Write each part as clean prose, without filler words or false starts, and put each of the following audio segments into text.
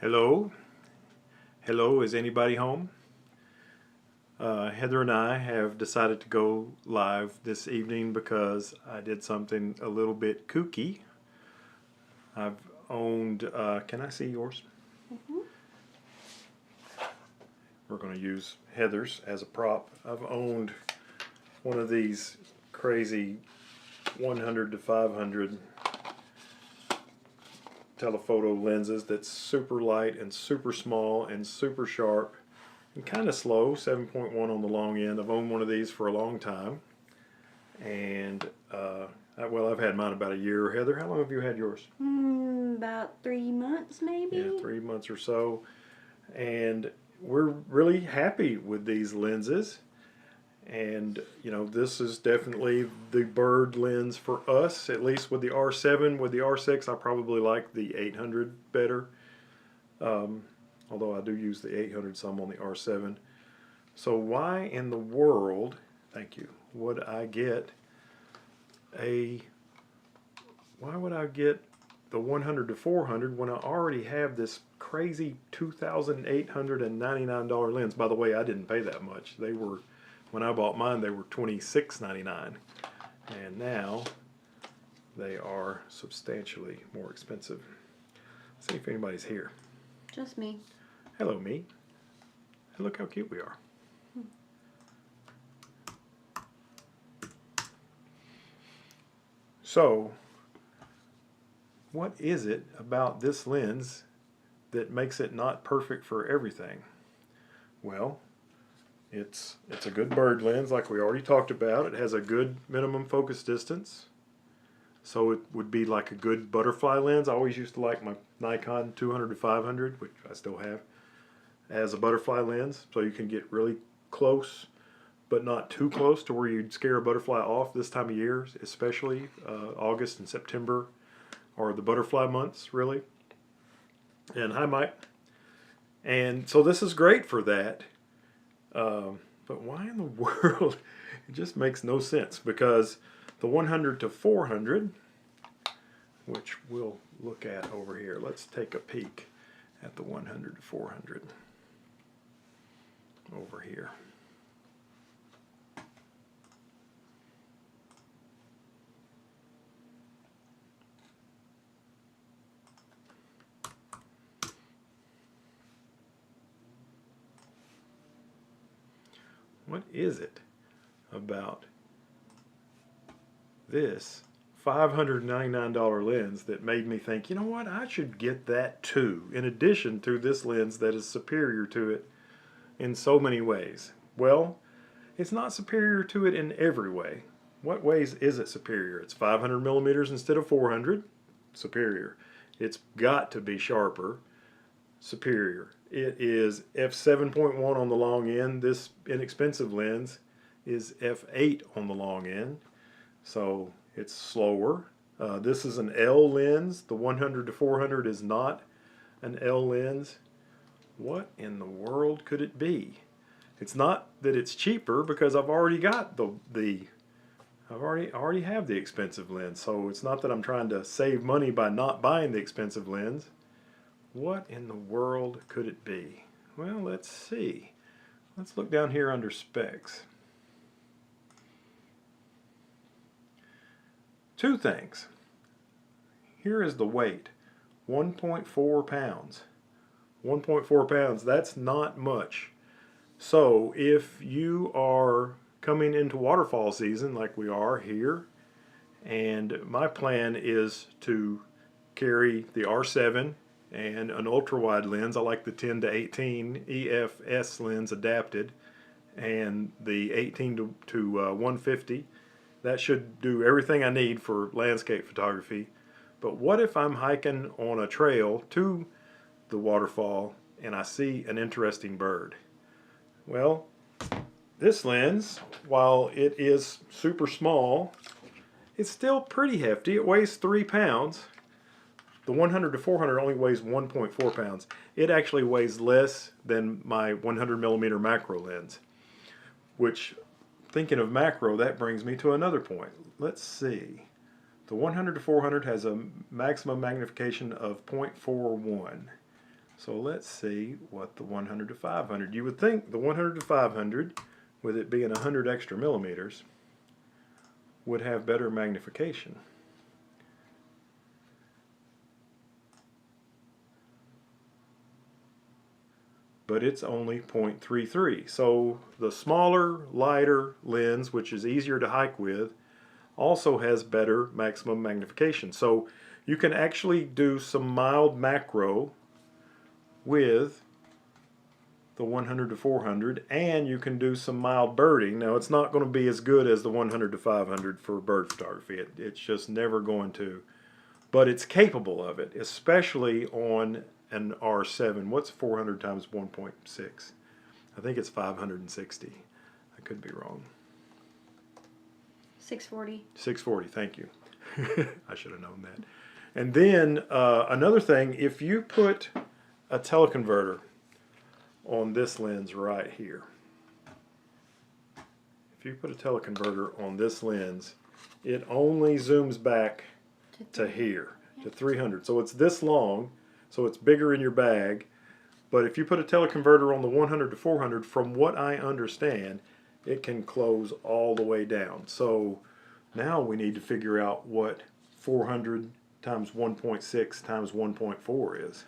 Hello? Hello, is anybody home? Heather and I have decided to go live this evening because I did something a little bit kooky. I've owned, can I see yours? We're going to use Heather's as a prop. I've owned one of these crazy 100 to 500 telephoto lenses that's super light and super small and super sharp and kind of slow, 7.1 on the long end. I've owned one of these for a long time, and well, I've had mine about a year. Heather, how long have you had yours? About 3 months maybe. Yeah, 3 months or so, and we're really happy with these lenses. And you know, this is definitely the bird lens for us, at least with the R7. With the R6, I probably like the 800 better, although I do use the 800 some on the R7. So why in the world, thank you, would I get why would I get the 100 to 400 when I already have this crazy $2,899 lens? By the way, I didn't pay that much. They were, when I bought mine, they were $26.99, and now they are substantially more expensive. Let's see if anybody's here. Just me. Hello, me. Hey, look how cute we are. So, what is it about this lens that makes it not perfect for everything? Well, it's a good bird lens, like we already talked about. It has a good minimum focus distance, so it would be like a good butterfly lens. I always used to like my Nikon 200 to 500, which I still have, as a butterfly lens, so you can get really close, but not too close to where you'd scare a butterfly off this time of year, especially August and September are the butterfly months, really. And hi, Mike. And so this is great for that. But why in the world? It just makes no sense, because the 100 to 400, which we'll look at over here. Let's take a peek at the 100 to 400 over here. What is it about this $599 lens that made me think, you know what, I should get that too, in addition to this lens that is superior to it in so many ways? Well, it's not superior to it in every way. What ways is it superior? It's 500 millimeters instead of 400, superior. It's got to be sharper, superior. It is f7.1 on the long end. This inexpensive lens is f8 on the long end, so it's slower. This is an L lens. The 100 to 400 is not an L lens. What in the world could it be? It's not that it's cheaper, because I've already got I already have the expensive lens. So it's not that I'm trying to save money by not buying the expensive lens. What in the world could it be? Well, let's see. Let's look down here under specs. Two things. Here is the weight, 1.4 pounds. 1.4 pounds, that's not much. So if you are coming into waterfall season like we are here, and my plan is to carry the R7 and an ultra wide lens. I like the 10 to 18 EFS lens adapted, and the 18 to 150. That should do everything I need for landscape photography. But what if I'm hiking on a trail to the waterfall and I see an interesting bird? Well, this lens, while it is super small, it's still pretty hefty. It weighs 3 pounds. The 100 to 400 only weighs 1.4 pounds. It actually weighs less than my 100 millimeter macro lens, which, thinking of macro, that brings me to another point. Let's see. The 100 to 400 has a maximum magnification of 0.41. So let's see what the 100 to 500. You would think the 100 to 500, with it being 100 extra millimeters, would have better magnification. But it's only 0.33. So the smaller, lighter lens, which is easier to hike with, also has better maximum magnification. So you can actually do some mild macro with the 100 to 400, and you can do some mild birding. Now it's not going to be as good as the 100 to 500 for bird photography. It's just never going to, but it's capable of it, especially on an R7. What's 400 times 1.6? I think it's 560. I could be wrong. 640. 640, thank you. I should have known that. And then another thing, if you put a teleconverter on this lens right here, if you put a teleconverter on this lens, it only zooms back to here, to 300. So it's this long, so it's bigger in your bag. But if you put a teleconverter on the 100 to 400, from what I understand, it can close all the way down. So now we need to figure out what 400 times 1.6 times 1.4 is.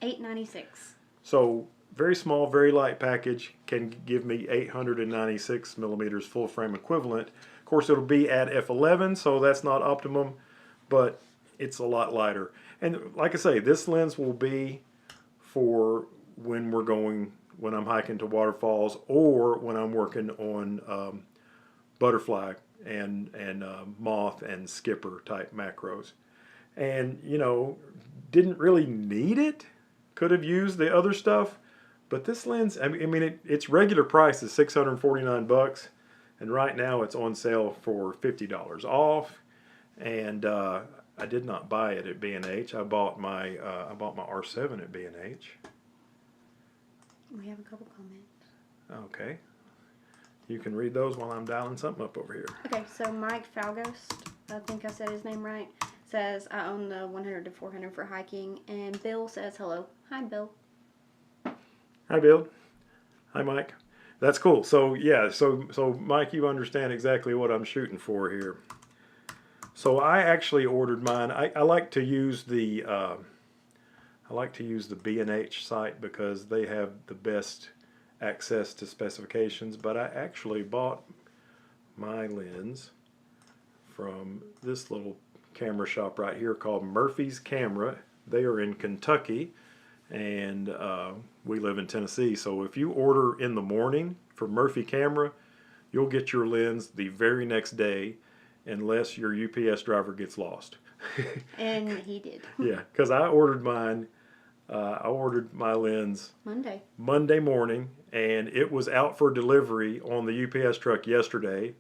896. So very small, very light package can give me 896 millimeters full frame equivalent. Of course, it'll be at f11, so that's not optimum, but it's a lot lighter. And like I say, this lens will be for when when I'm hiking to waterfalls, or when I'm working on butterfly and moth and skipper type macros. And, you know, didn't really need it. Could have used the other stuff, but this lens, I mean, its regular price is $649, and right now it's on sale for $50 off. And I did not buy it at B&H. I bought my R7 at B&H. We have a couple comments. Okay, you can read those while I'm dialing something up over here. Okay, so Mike Falgost, I think I said his name right, says, I own the 100 to 400 for hiking. And Bill says hello. Hi, Bill. Hi, Bill. Hi, Mike. That's cool. So yeah, so Mike, you understand exactly what I'm shooting for here. So I actually ordered mine. I like to use the B&H site because they have the best access to specifications. But I actually bought my lens from this little camera shop right here called Murphy's Camera. They are in Kentucky, and we live in Tennessee. So if you order in the morning for Murphy Camera, you'll get your lens the very next day, unless your UPS driver gets lost. And he did. Yeah, because I ordered mine. I ordered my lens Monday morning, and it was out for delivery on the UPS truck yesterday,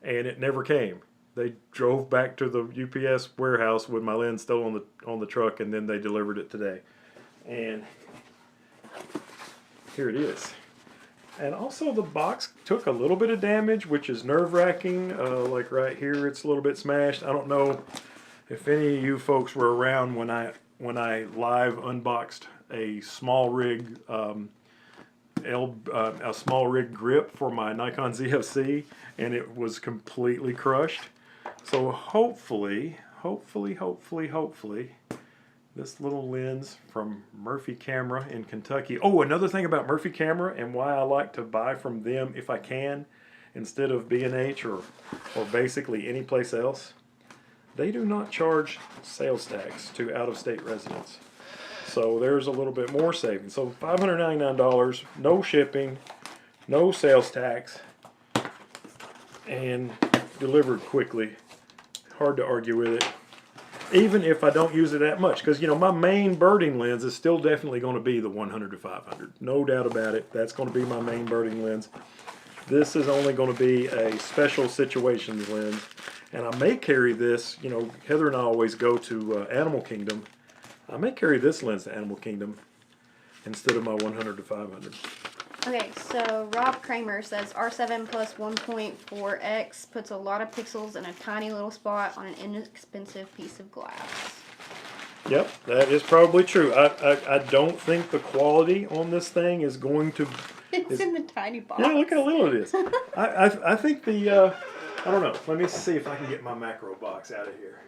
and it never came. They drove back to the UPS warehouse with my lens still on the truck, and then they delivered it today. And here it is. And also the box took a little bit of damage, which is nerve-wracking. Like right here, it's a little bit smashed. I don't know if any of you folks were around when I live unboxed a small rig a small rig grip for my Nikon ZFC, and it was completely crushed. So hopefully, this little lens from Murphy Camera in Kentucky. Oh, another thing about Murphy Camera and why I like to buy from them if I can, instead of B&H or basically any place else, they do not charge sales tax to out-of-state residents. So there's a little bit more savings. So $599, no shipping, no sales tax, and delivered quickly. Hard to argue with it. Even if I don't use it that much, because you know my main birding lens is still definitely going to be the 100 to 500, no doubt about it. That's going to be my main birding lens. This is only going to be a special situations lens, and I may carry this. You know, Heather and I always go to Animal Kingdom. I may carry this lens to Animal Kingdom instead of my 100 to 500. Okay, so Rob Kramer says R7 plus 1.4x puts a lot of pixels in a tiny little spot on an inexpensive piece of glass. Yep, that is probably true. I don't think the quality on this thing is going to. It's in the tiny box. Yeah, look how little it is. I think the I don't know. Let me see if I can get my macro box out of here.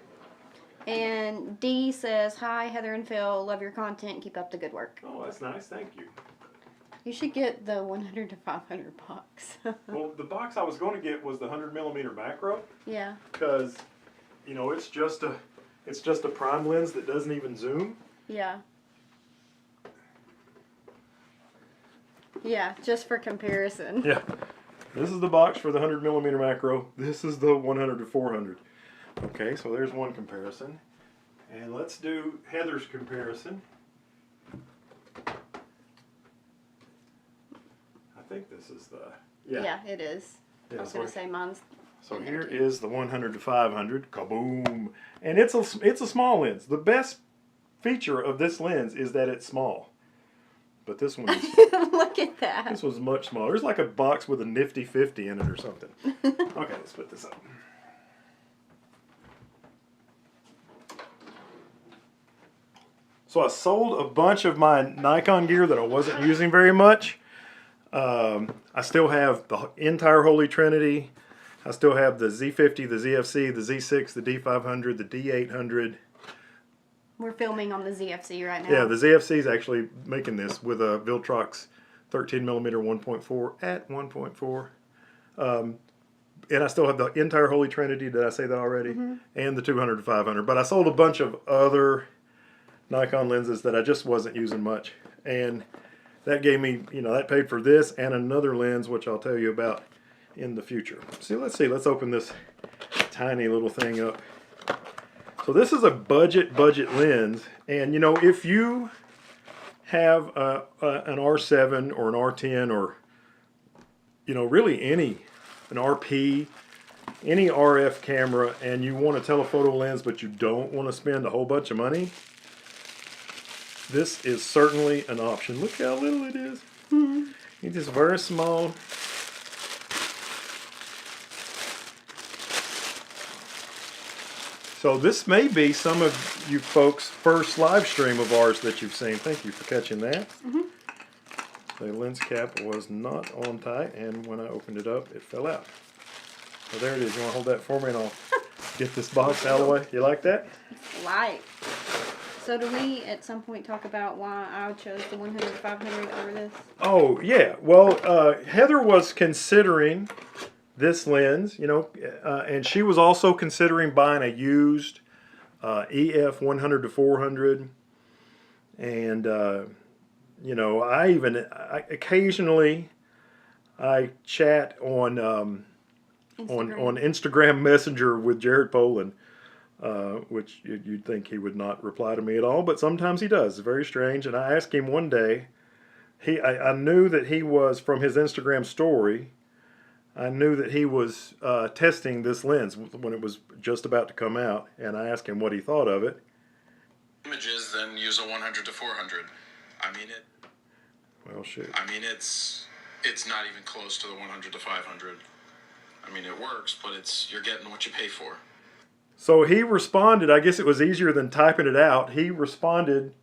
And D says, "Hi, Heather and Phil. Love your content. Keep up the good work." Oh, that's nice. Thank you. You should get the 100 to 500 box. Well, the box I was going to get was the 100mm macro. Yeah. Because, you know, it's just a prime lens that doesn't even zoom. Yeah. Yeah, just for comparison. Yeah. This is the box for the 100mm macro. This is the 100 to 400. Okay, so there's one comparison. And let's do Heather's comparison. I think this is the... Yeah, it is. Yeah, I was going to say mine's... So here is the 100 to 500. Kaboom! And it's a small lens. The best feature of this lens is that it's small. But this one is... Look at that. This one's much smaller. There's like a box with a nifty 50 in it or something. Okay, let's put this up. So I sold a bunch of my Nikon gear that I wasn't using very much. I still have the entire Holy Trinity. I still have the Z50, the ZFC, the Z6, the D500, the D800. We're filming on the ZFC right now. Yeah, the ZFC is actually making this with a Viltrox 13mm 1.4 at 1.4. And I still have the entire Holy Trinity. Did I say that already? Mm-hmm. And the 200 to 500. But I sold a bunch of other Nikon lenses that I just wasn't using much. And that gave me, you know, that paid for this and another lens, which I'll tell you about in the future. Let's open this tiny little thing up. So this is a budget lens. And, you know, if you have an R7 or an R10 or, you know, really an RP, any RF camera, and you want a telephoto lens, but you don't want to spend a whole bunch of money, this is certainly an option. Look how little it is. Mm-hmm. It's just very small. So this may be some of you folks' first live stream of ours that you've seen. Thank you for catching that. Mm-hmm. The lens cap was not on tight, and when I opened it up, it fell out. So there it is. You want to hold that for me, and I'll get this box out of the way. You like that? Light. So do we at some point talk about why I chose the 100 to 500 over this? Oh, yeah. Well, Heather was considering this lens, you know, and she was also considering buying a used EF 100 to 400. And, you know, I occasionally chat on Instagram Messenger with Jared Poland. Which you'd think he would not reply to me at all, but sometimes he does. It's very strange. And I asked him one day, I knew that he was, from his Instagram story, I knew that he was testing this lens when it was just about to come out, and I asked him what he thought of it. Images, then use a 100 to 400. I mean it. Well, shoot. I mean it's not even close to the 100 to 500. I mean it works, but you're getting what you pay for. So he responded, I guess it was easier than typing it out. He responded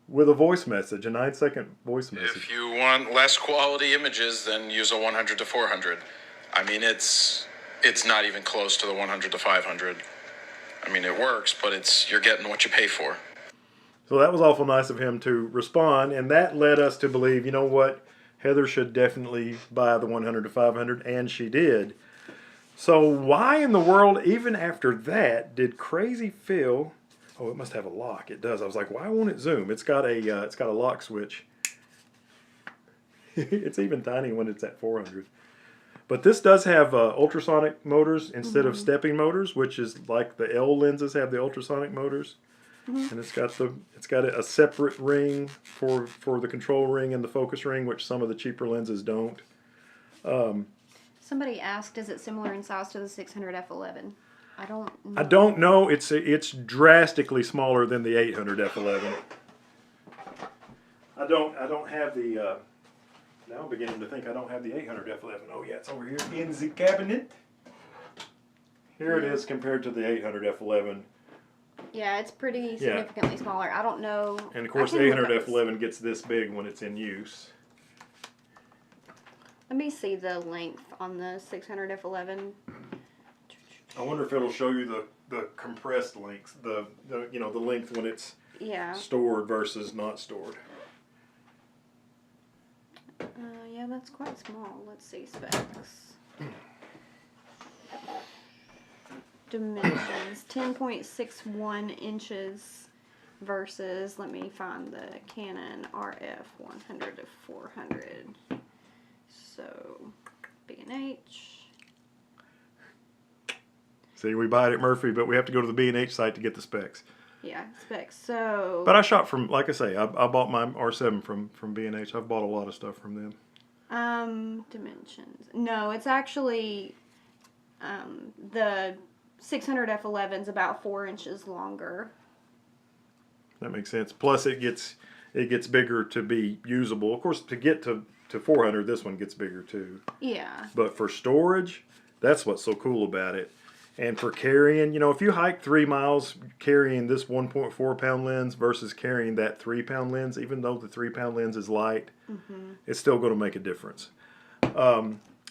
with a voice message, a 9-second voice message. If you want less quality images, then use a 100 to 400. I mean, it's not even close to the 100 to 500. I mean, it works, but you're getting what you pay for. So that was awful nice of him to respond, and that led us to believe, you know what, Heather should definitely buy the 100 to 500, and she did. So why in the world, even after that, did Crazy Phil... Oh, it must have a lock. It does. I was like, why won't it zoom? It's got a lock switch. It's even tiny when it's at 400. But this does have ultrasonic motors instead of stepping motors, which is like the L lenses have the ultrasonic motors. Mm-hmm. And it's got a separate ring for the control ring and the focus ring, which some of the cheaper lenses don't. Somebody asked, is it similar in size to the 600 f11? I don't know. I don't know. It's drastically smaller than the 800 f11. I don't have the. Now I'm beginning to think I don't have the 800 f11. Oh yeah, it's over here in the cabinet. Here it is compared to the 800 f11. Yeah, it's pretty Yeah. significantly smaller. I don't know. And of course, I the can look 800 up this. f11 gets this big when it's in use. Let me see the length on the 600 f11. I wonder if it'll show you the compressed length, the length when it's Yeah. stored versus not stored. Yeah, that's quite small. Let's see specs. Dimensions 10.61 inches versus, let me find the Canon RF 100 to 400. So B&H. See, we buy it at Murphy, but we have to go to the B&H site to get the specs. Yeah, specs. So. But I shot from, like I say, I bought my R7 from B&H. I've bought a lot of stuff from them. Dimensions. No, it's actually the 600 f11 is about 4 inches longer. That makes sense. Plus, it gets bigger to be usable. Of course, to get to 400, this one gets bigger too. Yeah. But for storage, that's what's so cool about it. And for carrying, if you hike 3 miles carrying this 1.4 pound lens versus carrying that 3 pound lens, even though the 3 pound lens is light, it's still going to make a difference.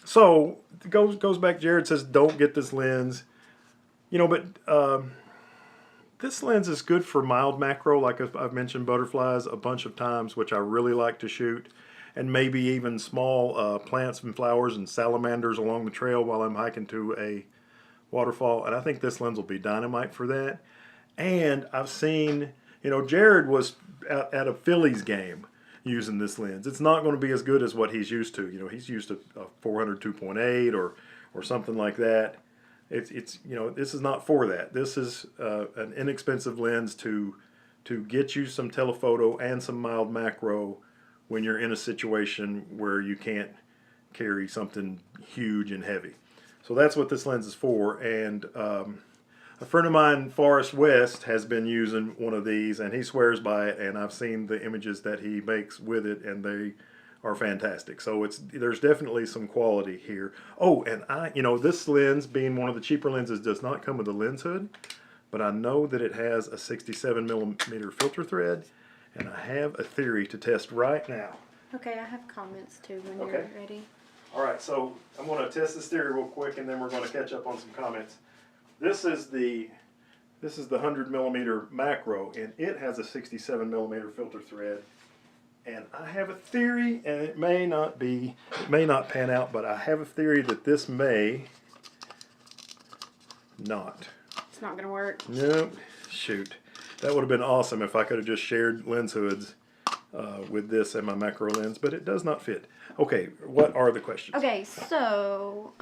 So it goes back. Jared says, don't get this lens. But this lens is good for mild macro, like I've mentioned butterflies a bunch of times, which I really like to shoot, and maybe even small plants and flowers and salamanders along the trail while I'm hiking to a waterfall. And I think this lens will be dynamite for that. And I've seen, Jared was at a Phillies game using this lens. It's not going to be as good as what he's used to. He's used to a 400 2.8 or something like that. It's this is not for that. This is an inexpensive lens to get you some telephoto and some mild macro when you're in a situation where you can't carry something huge and heavy. So that's what this lens is for. And a friend of mine, Forrest West, has been using one of these, and he swears by it. And I've seen the images that he makes with it, and they are fantastic. So there's definitely some quality here. Oh, and this lens, being one of the cheaper lenses, does not come with a lens hood, but I know that it has a 67 millimeter filter thread, and I have a theory to test right now. Okay, I have comments too when Okay. you're ready. All right, so I'm going to test this theory real quick, and then we're going to catch up on some comments. This is the 100 millimeter macro, and it has a 67 millimeter filter thread. And I have a theory, and it may not pan out, but I have a theory that this may not. It's not gonna work. Nope. Shoot. That would have been awesome if I could have just shared lens hoods with this and my macro lens, but it does not fit. Okay, what are the questions? Okay, so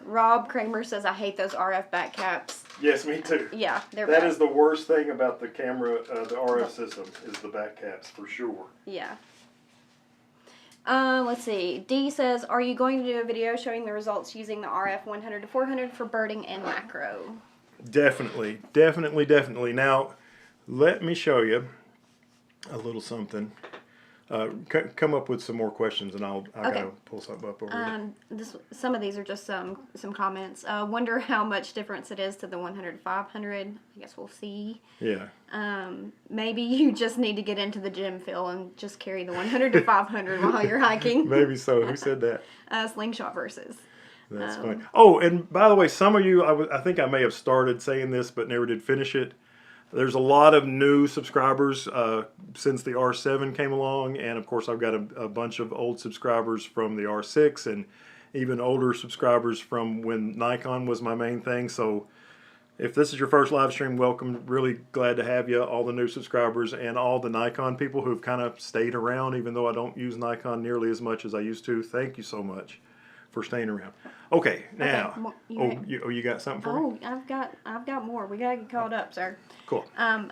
Rob Kramer says, I hate those RF back caps. Yes, me too. Yeah, they're That bad. is the worst thing about the camera, the RF system, is the back caps, for sure. Yeah. Let's see. D says, are you going to do a video showing the results using the RF 100 to 400 for birding and macro? Definitely. Now, let me show you a little something. Come up with some more questions, and I gotta pull something up over here. Some of these are just some comments. Wonder how much difference it is to the 100 to 500. I guess we'll see. Yeah. Maybe you just need to get into the gym, Phil, and just carry the 100 to 500 while you're hiking. Maybe so. Who said that? Slingshot versus. That's funny. Oh, and by the way, some of you, I think I may have started saying this, but never did finish it. There's a lot of new subscribers since the R7 came along, and of course I've got a bunch of old subscribers from the R6 and even older subscribers from when Nikon was my main thing. So if this is your first live stream, welcome. Really glad to have you, all the new subscribers and all the Nikon people who've kind of stayed around, even though I don't use Nikon nearly as much as I used to. Thank you so much for staying around. Okay, now, you got something for me? Oh, I've got more. We gotta get caught up, sir. Cool.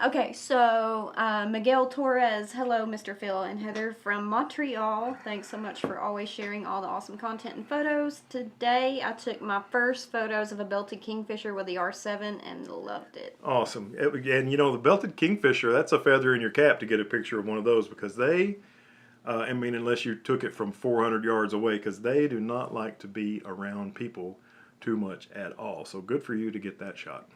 Okay, so Miguel Torres, hello, Mr. Phil and Heather from Montreal. Thanks so much for always sharing all the awesome content and photos. Today, I took my first photos of a belted kingfisher with the R7 and loved it. Awesome. And the belted kingfisher, that's a feather in your cap to get a picture of one of those, because they, unless you took it from 400 yards away, because they do not like to be around people too much at all. So good for you to get that shot.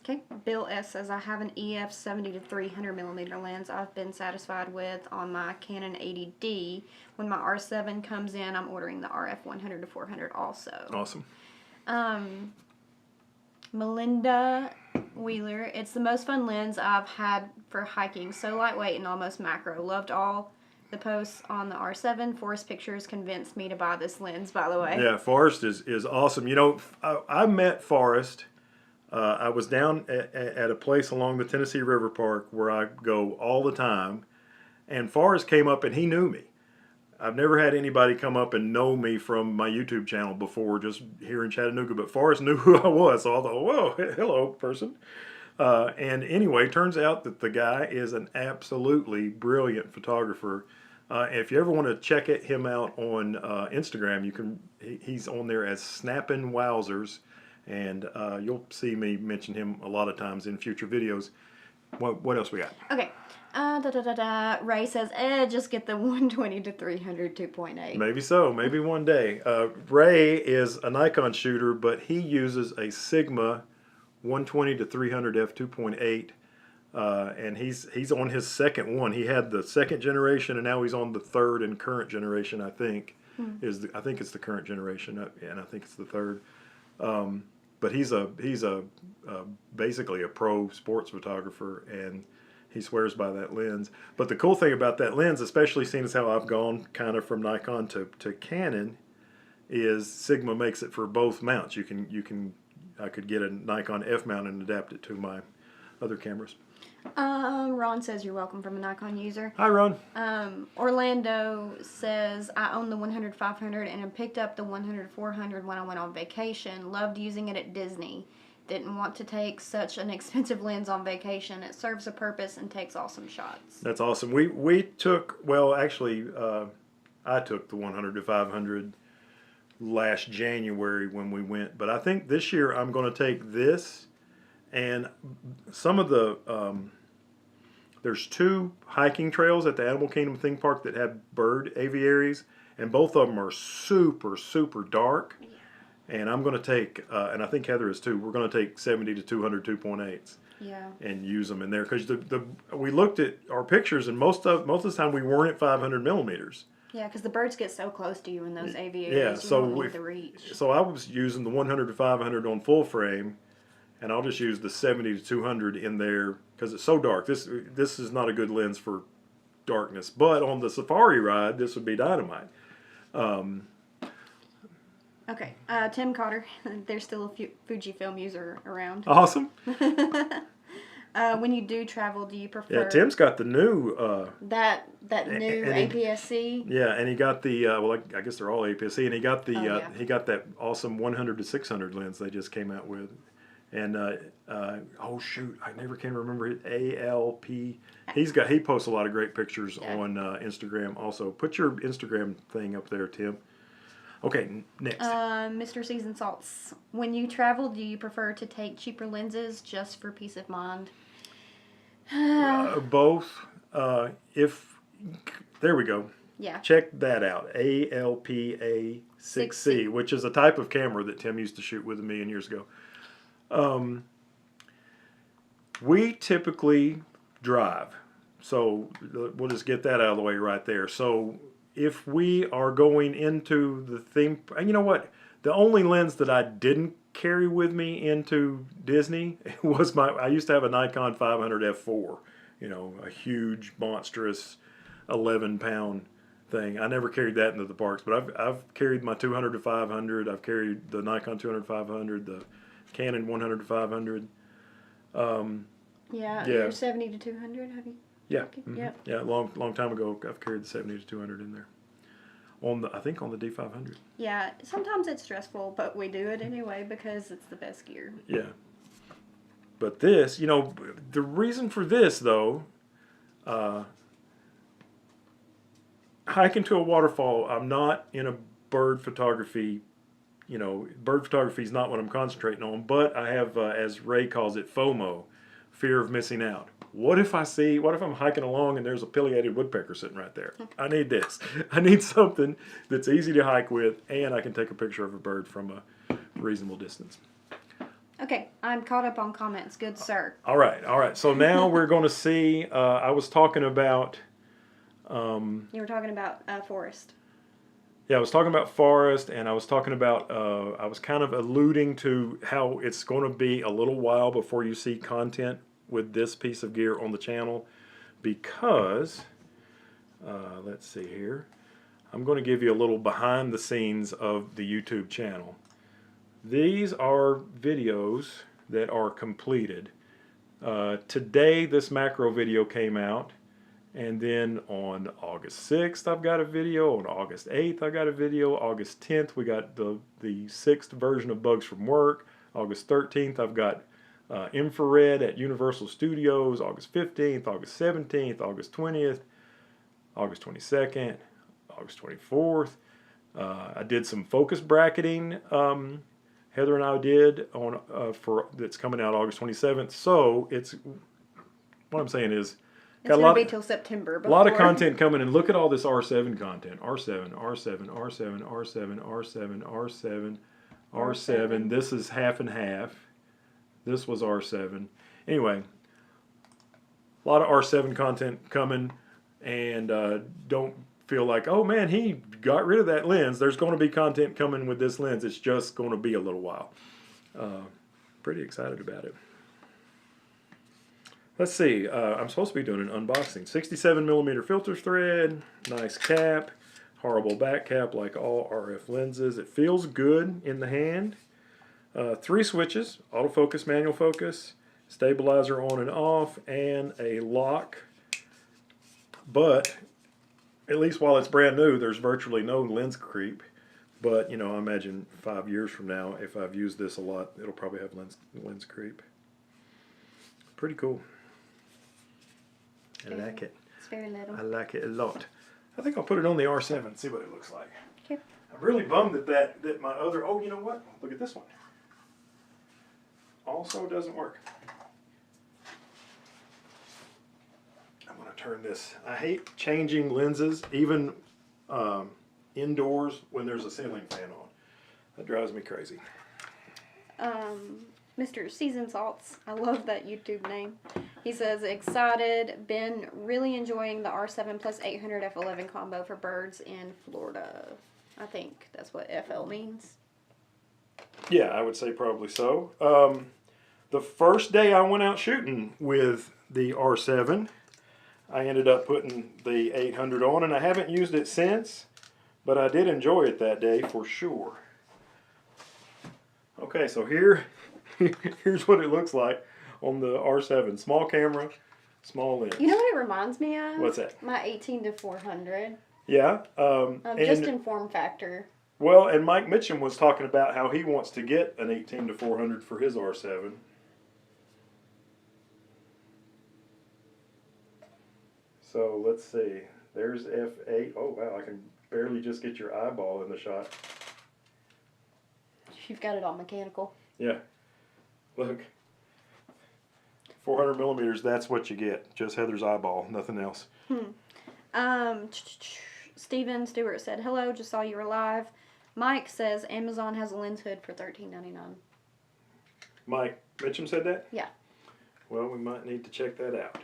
Okay, Bill S. says, I have an EF 70 to 300 millimeter lens I've been satisfied with on my Canon 80D. When my R7 comes in, I'm ordering the RF 100 to 400 also. Awesome. Melinda Wheeler, it's the most fun lens I've had for hiking. So lightweight and almost macro. Loved all the posts on the R7. Forest Pictures convinced me to buy this lens, by the way. Yeah, Forrest is awesome. You know, I met Forrest. I was down at a place along the Tennessee River Park where I go all the time, and Forrest came up and he knew me. I've never had anybody come up and know me from my YouTube channel before, just here in Chattanooga, but Forrest knew who I was, so I thought, whoa, hello, person. And anyway, turns out that the guy is an absolutely brilliant photographer. If you ever want to check him out on Instagram, he's on there as Snappin' Wowzers. And you'll see me mention him a lot of times in future videos. What else we got? Okay. Ray says, just get the 120 to 300 2.8. Maybe so. Maybe one day. Ray is a Nikon shooter, but he uses a Sigma 120 to 300 f 2.8. And he's on his second one. He had the second generation, and now he's on the third and current generation. I think I think it's the current generation, and I think it's the third. But he's basically a pro sports photographer, and he swears by that lens. But the cool thing about that lens, especially seeing as how I've gone kind of from Nikon to Canon, is Sigma makes it for both mounts. I could get a Nikon F mount and adapt it to my other cameras. Ron says, you're welcome from a Nikon user. Hi, Ron. Orlando says, I own the 100-500 and I picked up the 100-400 when I went on vacation. Loved using it at Disney. Didn't want to take such an expensive lens on vacation. It serves a purpose and takes awesome shots. That's awesome. We took, well, actually, I took the 100-500 last January when we went. But I think this year I'm going to take this and some of the... there's two hiking trails at the Animal Kingdom theme park that have bird aviaries, and both of them are super, super dark. Yeah. And I'm going to take, and I think Heather is too, we're going to take 70 to 200 2.8s. Yeah. And use them in there. Because we looked at our pictures, and most of the time we weren't at 500 millimeters. Yeah, because the birds get so close to you in those aviaries. Yeah, you so don't need the reach. So I was using the 100 to 500 on full frame, and I'll just use the 70 to 200 in there because it's so dark. This is not a good lens for darkness. But on the safari ride, this would be dynamite. Okay, Tim Cotter. There's still a Fujifilm user around. Awesome. When you do travel, do you prefer? Yeah, Tim's got the new. That new APS-C. Yeah, and he got the well, I guess they're all APS-C, and he got the he got that awesome 100 to 600 lens they just came out with. And oh shoot, I never can remember it. ALP. He posts a lot of great pictures on Instagram. Also, put your Instagram thing up there, Tim. Okay, next. Mr. Season Salts. When you travel, do you prefer to take cheaper lenses just for peace of mind? Both. There we go. Yeah. Check that out. ALPA6C, which is a type of camera that Tim used to shoot with a million years ago. We typically drive, so we'll just get that out of the way right there. So if we are going into the theme, and you know what, the only lens that I didn't carry with me into Disney was I used to have a Nikon 500 f4, a huge, monstrous 11-pound thing. I never carried that into the parks, but I've carried my 200 to 500. I've carried the Nikon 200 to 500, the Canon 100 to 500. Your 70 to 200, have you? Yeah. Mm-hmm. Yep. Yeah, long time ago, I've carried the 70 to 200 in there. I think on the D500. Yeah, sometimes it's stressful, but we do it anyway because it's the best gear. Yeah. But this, the reason for this, though, hiking to a waterfall, I'm not in a bird photography. Bird photography is not what I'm concentrating on, but I have, as Ray calls it, FOMO, fear of missing out. What if I'm hiking along and there's a pileated woodpecker sitting right there? I need this. I need something that's easy to hike with, and I can take a picture of a bird from a reasonable distance. Okay, I'm caught up on comments. Good sir. All right, all right. So now we're going to see. I was talking about. You were talking about Forest. Yeah, I was talking about Forest, and I was talking about. I was kind of alluding to how it's going to be a little while before you see content with this piece of gear on the channel, because. Let's see here. I'm going to give you a little behind the scenes of the YouTube channel. These are videos that are completed. Today this macro video came out, and then on August 6th I've got a video, on August 8th I got a video, August 10th we got the 6th version of Bugs from Work, August 13th I've got infrared at Universal Studios, August 15th, August 17th, August 20th, August 22nd, August 24th. I did some focus bracketing. Heather and I did on for that's coming out August 27th. So it's what I'm saying is It's going to be till September. A lot of content coming, and look at all this R7 content. R7, R7, R7, R7, R7, R7, R7. This is half and half. This was R7. Anyway, a lot of R7 content coming, and don't feel like, oh man, he got rid of that lens. There's going to be content coming with this lens. It's just going to be a little while. Pretty excited about it. Let's see. I'm supposed to be doing an unboxing. 67mm filter thread. Nice cap. Horrible back cap like all RF lenses. It feels good in the hand. 3 switches. Autofocus, manual focus, stabilizer on and off, and a lock. But at least while it's brand new, there's virtually no lens creep. But, you know, I imagine 5 years from now, if I've used this a lot, it'll probably have lens creep. Pretty cool. I like it. It's very little. I like it a lot. I think I'll put it on the R7 and see what it looks like. Okay. I'm really bummed that my other... Oh, you know what? Look at this one. Also doesn't work. I'm going to turn this. I hate changing lenses, even indoors when there's a ceiling fan on. That drives me crazy. Mr. Season Salts, I love that YouTube name. He says, excited, been really enjoying the R7 plus 800 F11 combo for birds in Florida. I think that's what FL means. Yeah, I would say probably so. The first day I went out shooting with the R7, I ended up putting the 800 on, and I haven't used it since, but I did enjoy it that day for sure. Okay, so here's what it looks like on the R7. Small camera, small lens. You know what it reminds me of? What's that? My 18-400. Yeah. Just in form factor. Well, and Mike Mitchum was talking about how he wants to get an 18-400 for his R7. So let's see. There's F8. Oh wow, I can barely just get your eyeball in the shot. You've got it all mechanical. Yeah. Look. 400 millimeters, that's what you get. Just Heather's eyeball, nothing else. Steven Stewart said, hello, just saw you were live. Mike says Amazon has a lens hood for $13.99. Mike Mitchum said that? Yeah. Well, we might need to check that out,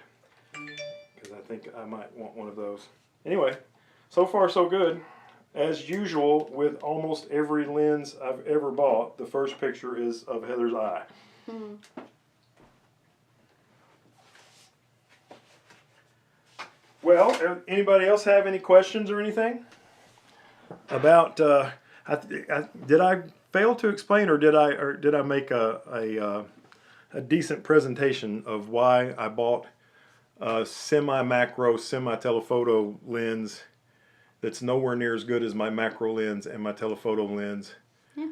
because I think I might want one of those. Anyway, so far so good. As usual, with almost every lens I've ever bought, the first picture is of Heather's eye. Well, anybody else have any questions or anything about? Did I fail to explain, or did I make a decent presentation of why I bought a semi-macro, semi-telephoto lens that's nowhere near as good as my macro lens and my telephoto lens? Yeah,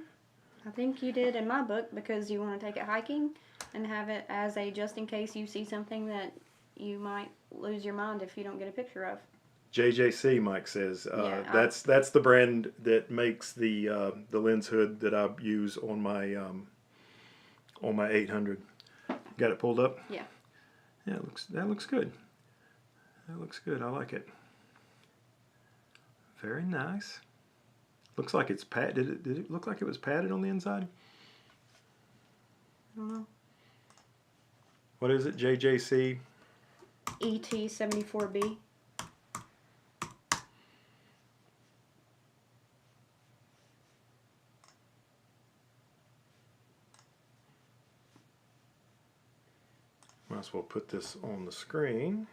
I think you did in my book, because you want to take it hiking and have it as a just in case you see something that you might lose your mind if you don't get a picture of. JJC, Mike says. Yeah, that's the brand that makes the lens hood that I use on my 800. Got it pulled up? Yeah. Yeah, that looks good. That looks good. I like it. Very nice. Looks like it's padded. Did it look like it was padded on the inside? don't know. What is it? JJC? ET74B. Might as well put this on the screen.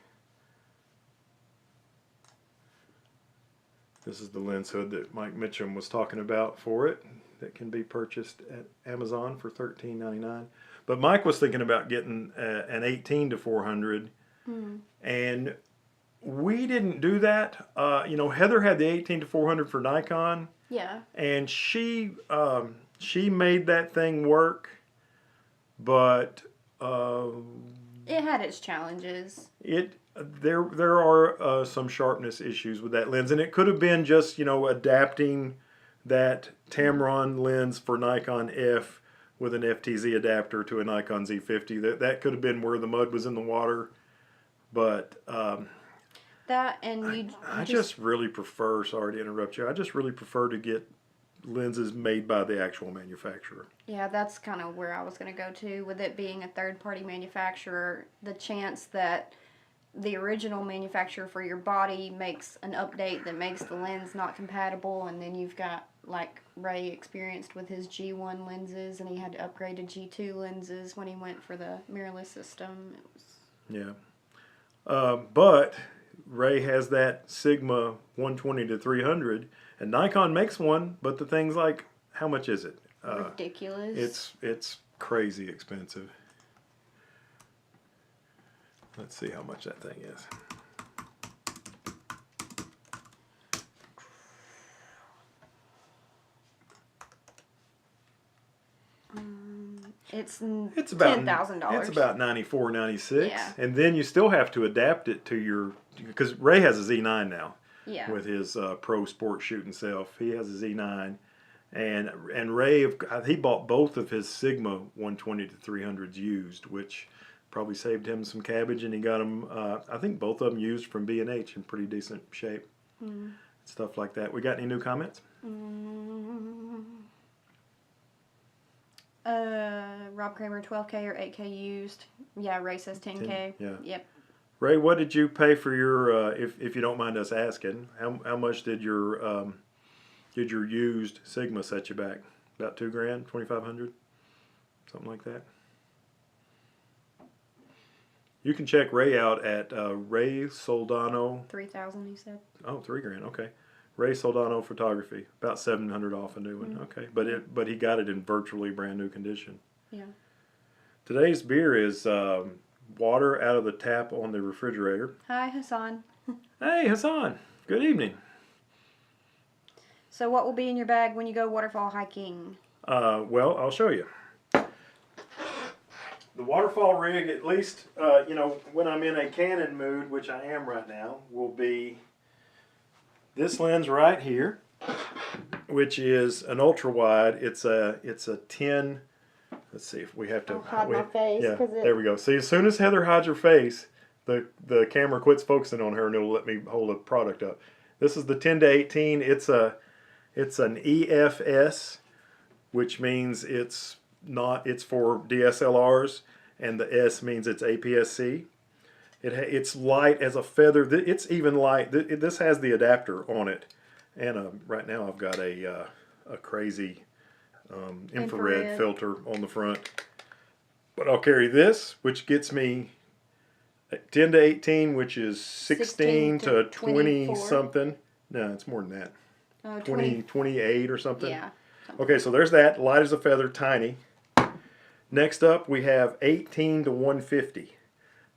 This is the lens hood that Mike Mitchum was talking about for it, that can be purchased at Amazon for $13.99. But Mike was thinking about getting an 18-400, and we didn't do that. You know, Heather had the 18-400 for Nikon, Yeah. and she made that thing work, but It had its challenges. There are some sharpness issues with that lens, and it could have been just, you know, adapting that Tamron lens for Nikon F with an FTZ adapter to a Nikon Z50. That could have been where the mud was in the water, but That and you. I just really prefer. Sorry to interrupt you. I just really prefer to get lenses made by the actual manufacturer. Yeah, that's kind of where I was going to go to. With it being a third-party manufacturer, the chance that the original manufacturer for your body makes an update that makes the lens not compatible, and then you've got, like Ray experienced with his G1 lenses, and he had to upgrade to G2 lenses when he went for the mirrorless system. It was... Yeah. But Ray has that Sigma 120-300, and Nikon makes one, but the thing's like, how much is it? ridiculous. It's crazy expensive. Let's see how much that thing is. It's about $10,000. It's about 94, 96, Yeah. and then you still have to adapt it to your, because Ray has a Z9 now. Yeah. With his pro sport shooting self, he has a Z9, and Ray, he bought both of his Sigma 120-300s used, which probably saved him some cabbage, and he got them. I think both of them used from B&H in pretty decent shape. Stuff like that. We got any new comments? Rob Kramer, 12K or 8K used. Yeah, Ray says 10K. Yeah. Yep. Ray, what did you pay for your? If you don't mind us asking, how much did your used Sigma set you back? About $2,000, $2,500, something like that. You can check Ray out at Ray Soldano. 3,000, he said. Oh, $3,000. Okay. Ray Soldano Photography, about $700 off a new one. Okay, but he got it in virtually brand new condition. Yeah. Today's beer is water out of the tap on the refrigerator. Hi, Hassan. Hey, Hassan. Good evening. So what will be in your bag when you go waterfall hiking? Well, I'll show you. The Waterfall rig, at least, you know, when I'm in a Canon mood, which I am right now, will be this lens right here, which is an ultra wide. It's a 10. Let's see if we have to. I'll hide my face. Yeah, there we go. See, as soon as Heather hides her face, the camera quits focusing on her, and it'll let me hold the product up. This is the 10-18. It's an EFS, which means it's for DSLRs, and the S means it's APS-C. It's light as a feather. It's even light. This has the adapter on it, and right now I've got a crazy infrared filter on the front. But I'll carry this, which gets me 10-18, which is 16 to 20 something. No, it's more than that. 28 or something. Yeah. Okay, so there's that. Light as a feather, tiny. Next up, we have 18 to 150.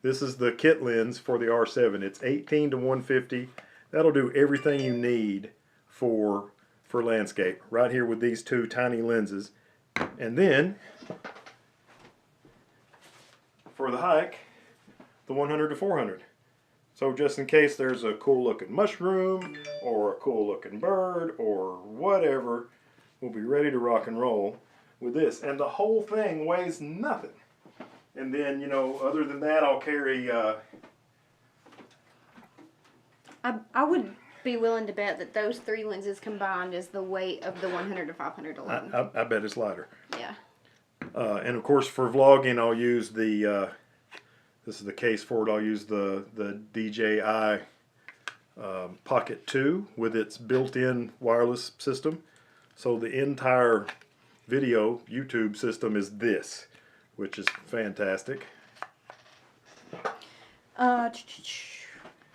This is the kit lens for the R7. It's 18 to 150. That'll do everything you need for landscape. Right here with these two tiny lenses. And then, for the hike, the 100 to 400. So just in case there's a cool looking mushroom or a cool looking bird or whatever, we'll be ready to rock and roll with this. And the whole thing weighs nothing. And then, you know, other than that, I'll carry... I would be willing to bet that those three lenses combined is the weight of the 100 to 500 alone. I bet it's lighter. Yeah. And of course, for vlogging, I'll use the. This is the case for it. I'll use the DJI Pocket 2 with its built-in wireless system. So the entire video YouTube system is this, which is fantastic.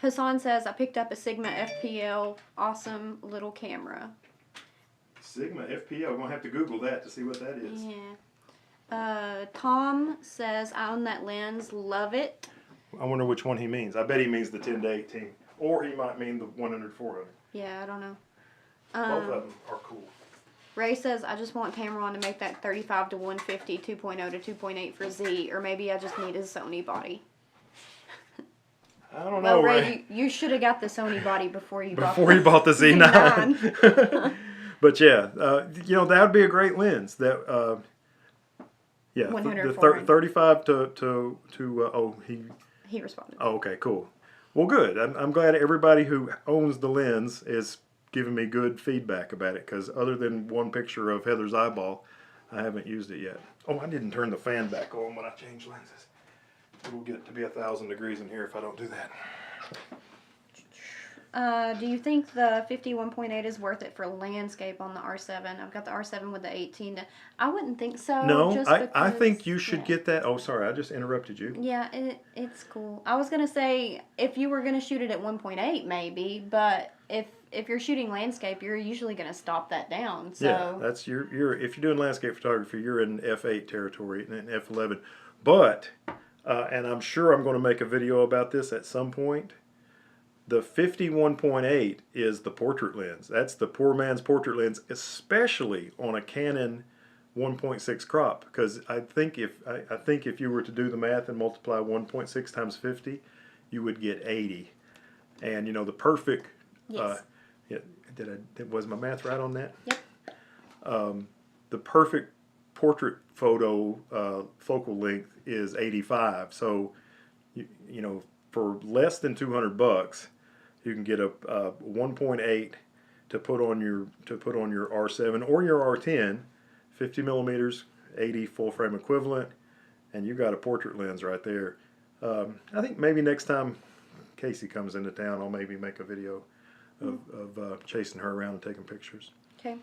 Hassan says, I picked up a Sigma FPL. Awesome little camera. Sigma FPL. I'm going to have to Google that to see what that is. Yeah. Tom says, I own that lens. Love it. I wonder which one he means. I bet he means the 10 to 18. Or he might mean the 100-400. Yeah, I don't know. Both of them are cool. Ray says, I just want Tamron to make that 35 to 150, 2.0 to 2.8 for Z, or maybe I just need a Sony body. I don't know, Ray, you should have got the Sony body before you bought the Z9. But yeah, that would be a great lens. That yeah, 35 to he responded. Oh, okay, cool. Well, good. I'm glad everybody who owns the lens is giving me good feedback about it, because other than one picture of Heather's eyeball, I haven't used it yet. Oh, I didn't turn the fan back on when I changed lenses. It will get to be 1,000 degrees in here if I don't do that. Do you think the 51.8 is worth it for landscape on the R7? I've got the R7 with the 18. I wouldn't think so. No, I think you should get that. Oh, sorry, I just interrupted you. Yeah, it's cool. I was going to say, if you were going to shoot it at 1.8, maybe, but if you're shooting landscape, you're usually going to stop that down. So. Yeah, that's you're if you're doing landscape photography, you're in F8 territory and F11. But, and I'm sure I'm going to make a video about this at some point, the 51.8 is the portrait lens. That's the poor man's portrait lens, especially on a Canon 1.6 crop. Because I think if you were to do the math and multiply 1.6 times 50, you would get 80. And the perfect. Yes. Was my math right on that? Yep. The perfect portrait photo focal length is 85. So, for less than $200, you can get a 1.8 to put on your R7 or your R10, 50 millimeters, 80 full frame equivalent, and you got a portrait lens right there. I think maybe next time Casey comes into town, I'll maybe make a video of chasing her around and taking pictures. Okay.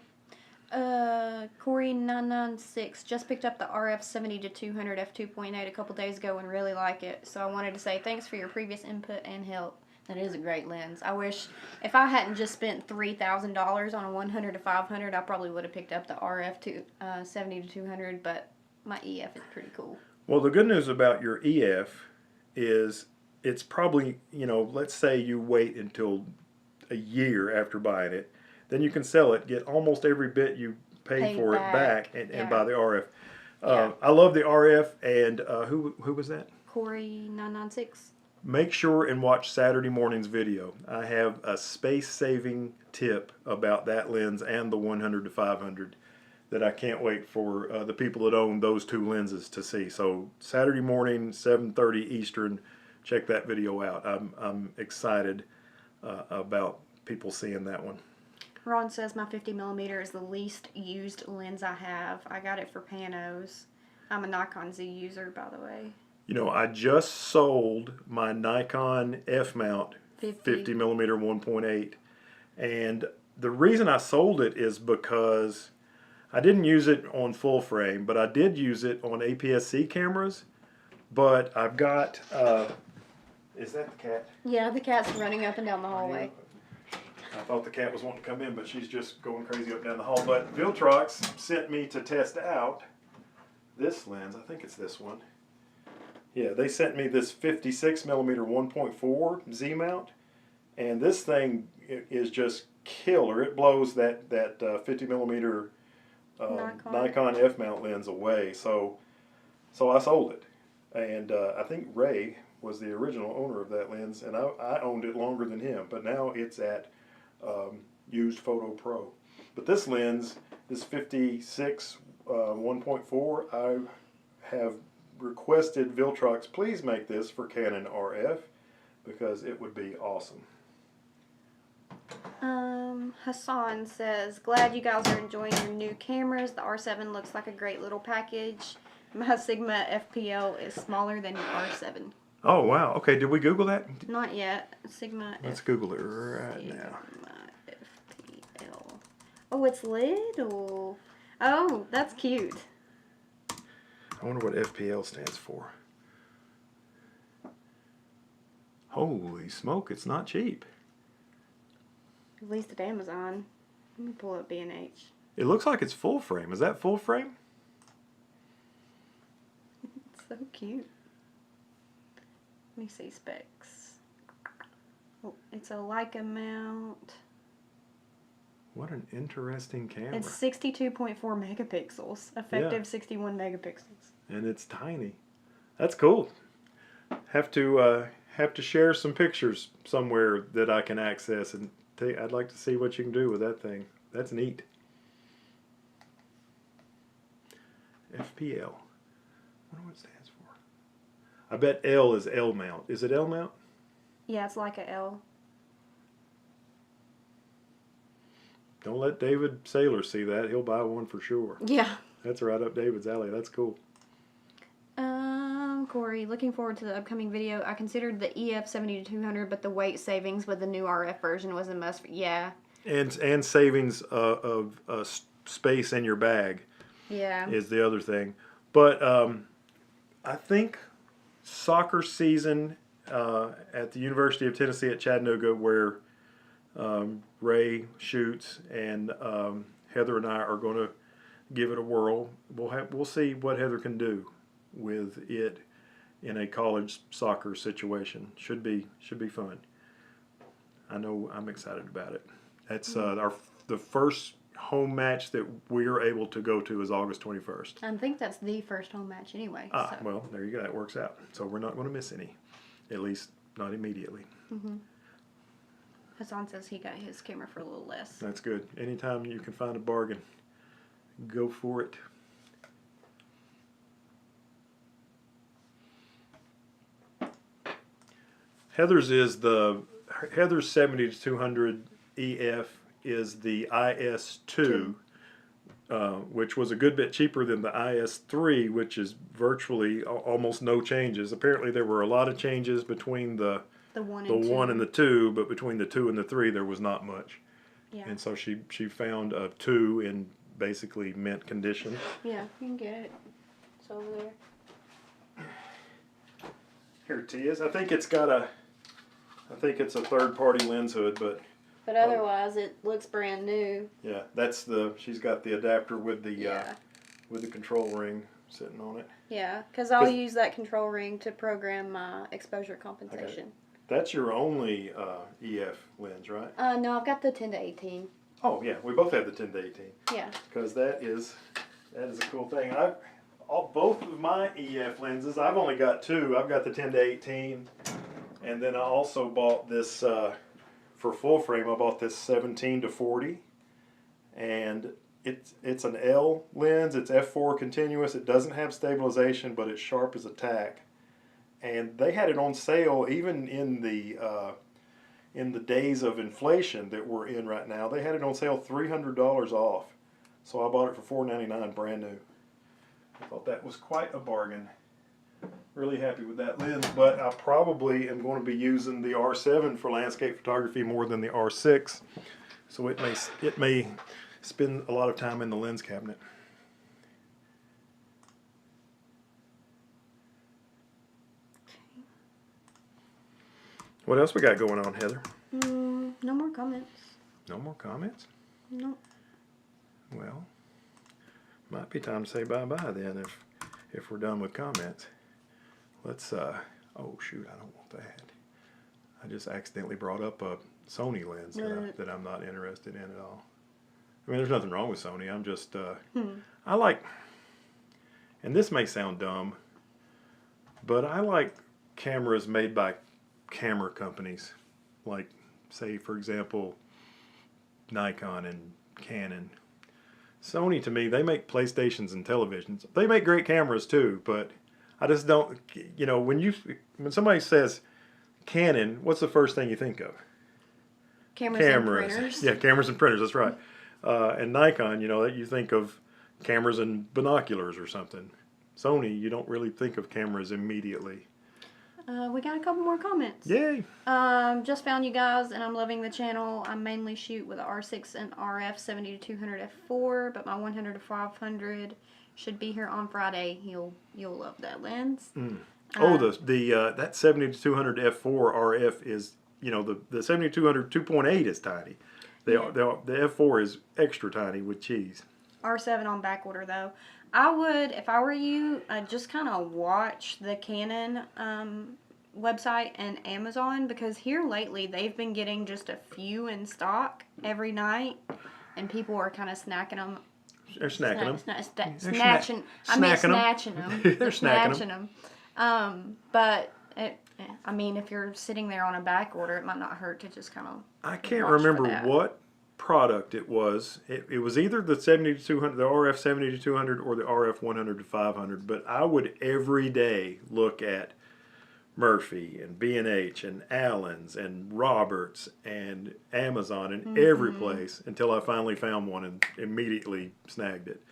Corey996 just picked up the RF 70 to 200 f2.8 a couple days ago and really like it. So I wanted to say thanks for your previous input and help. That is a great lens. I wish if I hadn't just spent $3,000 on a 100 to 500, I probably would have picked up the RF 70 to 200. But my EF is pretty cool. Well, the good news about your EF is it's probably let's say you wait until a year after buying it. Then you can sell it, get almost every bit you paid for it back, and buy the RF. I love the RF, and who was that? Corey996. Make sure and watch Saturday morning's video. I have a space-saving tip about that lens and the 100 to 500 that I can't wait for the people that own those two lenses to see. So Saturday morning, 7:30 Eastern, check that video out. I'm excited about people seeing that one. Ron says my 50 millimeter is the least used lens I have. I got it for panos. I'm a Nikon Z user, by the way. I just sold my Nikon F-mount 50 millimeter 1.8, and the reason I sold it is because I didn't use it on full frame, but I did use it on APS-C cameras. But I've got, is that the cat? Yeah, the cat's running up and down the hallway. I thought the cat was wanting to come in, but she's just going crazy up and down the hall. But Viltrox sent me to test out this lens. I think it's this one. Yeah, they sent me this 56 millimeter 1.4 Z mount, and this thing is just killer. It blows that 50 millimeter Nikon F mount lens away. So I sold it, and I think Ray was the original owner of that lens, and I owned it longer than him. But now it's at Used Photo Pro. But this lens, this 56 1.4, I have requested Viltrox, please make this for Canon RF, because it would be awesome. Hassan says, glad you guys are enjoying your new cameras. The R7 looks like a great little package. My Sigma FPL is smaller than your R7. Oh, wow. Okay, did we Google that? Not yet. Sigma Let's Google it right now. FPL. Oh, it's little. Oh, that's cute. I wonder what FPL stands for. Holy smoke, it's not cheap. At least at Amazon. Let me pull up B&H. It looks like it's full frame. Is that full frame? It's so cute. Let me see specs. Oh, it's a Leica mount. What an interesting camera. It's 62.4 megapixels. Effective 61 megapixels. And it's tiny. That's cool. Have to share some pictures somewhere that I can access, and I'd like to see what you can do with that thing. That's neat. FPL. I wonder what it stands for. I bet L is L mount. Is it L mount? Yeah, it's like a L. Don't let David Saylor see that. He'll buy one for sure. Yeah. That's right up David's alley. That's cool. Corey, looking forward to the upcoming video. I considered the EF 70-200, but the weight savings with the new RF version was a must. Yeah. And savings of space in your bag. Yeah. Is the other thing. But I think soccer season at the University of Tennessee at Chattanooga, where Ray shoots and Heather and I are going to give it a whirl. We'll see what Heather can do with it in a college soccer situation. Should be fun. I know I'm excited about it. That's the first home match that we're able to go to is August 21st. I think that's the first home match anyway. So. Well, there you go. That works out. So we're not going to miss any, at least not immediately. Mm-hmm. Hassan says he got his camera for a little less. That's good. Anytime you can find a bargain, go for it. Heather's 70-200 EF is the IS2, which was a good bit cheaper than the IS3, which is virtually almost no changes. Apparently there were a lot of changes between the 1 and the 2, but between the 2 and the 3 there was not much. Yeah. And so she found a 2 in basically mint condition. Yeah, you can get it. It's over there. Here it is. I think it's a third-party lens hood, but otherwise it looks brand new. yeah, she's got the adapter with the control ring sitting on it. Yeah, because I'll use that control ring to program my exposure compensation. Okay. That's your only EF lens, right? No, I've got the 10-18. Oh yeah, we both have the 10-18. Yeah. Because that is a cool thing. Both of my EF lenses, I've only got 2. I've got the 10-18, and then I also bought this for full frame. I bought this 17-40, and it's an L lens. It's f4 continuous. It doesn't have stabilization, but it's sharp as a tack. And they had it on sale even in the days of inflation that we're in right now. They had it on sale $300 off. So I bought it for $4.99 brand new. I thought that was quite a bargain. Really happy with that lens, but I probably am going to be using the R7 for landscape photography more than the R6. So it may spend a lot of time in the lens cabinet. What else we got going on, Heather? No more comments. No more comments? No. Well, might be time to say bye-bye then if we're done with comments. Let's, oh shoot, I don't want that. I just accidentally brought up a Sony lens that I'm not interested in at all. I mean, there's nothing wrong with Sony. I'm just, I like, and this may sound dumb, but I like cameras made by camera companies, like say for example Nikon and Canon. Sony, to me, they make PlayStations and televisions. They make great cameras too, but I just don't, when somebody says Canon, what's the first thing you think of? Cameras and printers. Yeah, cameras and printers, that's right. And Nikon, you think of cameras and binoculars or something. Sony, you don't really think of cameras immediately. We got a couple more comments. Yay! Just found you guys, and I'm loving the channel. I mainly shoot with a R6 and RF 70-200 f4, but my 100-500 should be here on Friday. You'll love that lens. Oh, that 70-200 f4 RF is, the 70-200 2.8 is tiny. The f4 is extra tiny with cheese. R7 on back order though. I would, if I were you, just kind of watch the Canon website and Amazon, because here lately they've been getting just a few in stock every night, and people are kind of snacking them. They're snacking them. Snatching. Snatching them. They're snacking them. But I mean, if you're sitting there on a back order, it might not hurt to just kind of. I can't remember what product it was. It was either the 70-200, the RF 70-200, or the RF 100-500. But I would every day look at Murphy and B&H and Allen's and Roberts and Amazon and every place until I finally found one and immediately snagged it.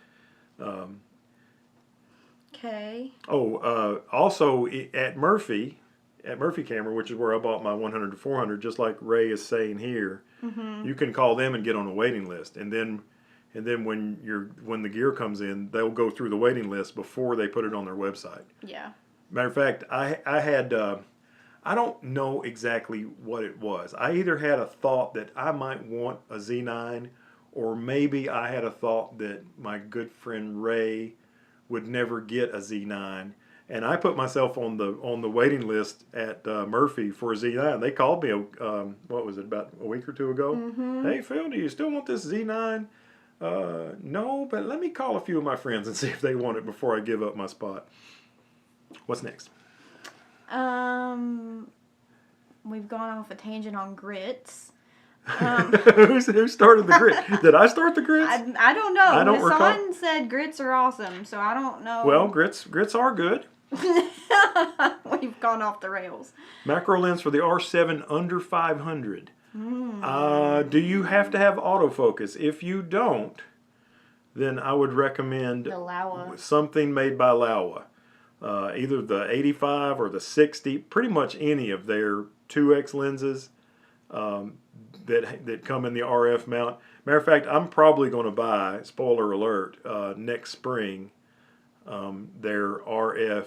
Okay. Also at Murphy Camera, which is where I bought my 100-400, just like Ray is saying here, you can call them and get on a waiting list, and then when the gear comes in, they'll go through the waiting list before they put it on their website. Yeah. Matter of fact, I had I don't know exactly what it was. I either had a thought that I might want a Z9, or maybe I had a thought that my good friend Ray would never get a Z9, and I put myself on the waiting list at Murphy for a Z9. They called me what was it, about a week or two ago? Hey Phil, do you still want this Z9? No, but let me call a few of my friends and see if they want it before I give up my spot. What's next? We've gone off a tangent on grits. Who started the grit? Did I start the grits? I don't know. I don't recall. Hassan said grits are awesome, so I don't know. Well, grits are good. We've gone off the rails. Macro lens for the R7 under 500. Do you have to have autofocus? If you don't, then I would recommend The Laowa. something made by Laowa. Either the 85 or the 60, pretty much any of their 2X lenses that come in the RF mount. Matter of fact, I'm probably going to buy, spoiler alert, next spring, their RF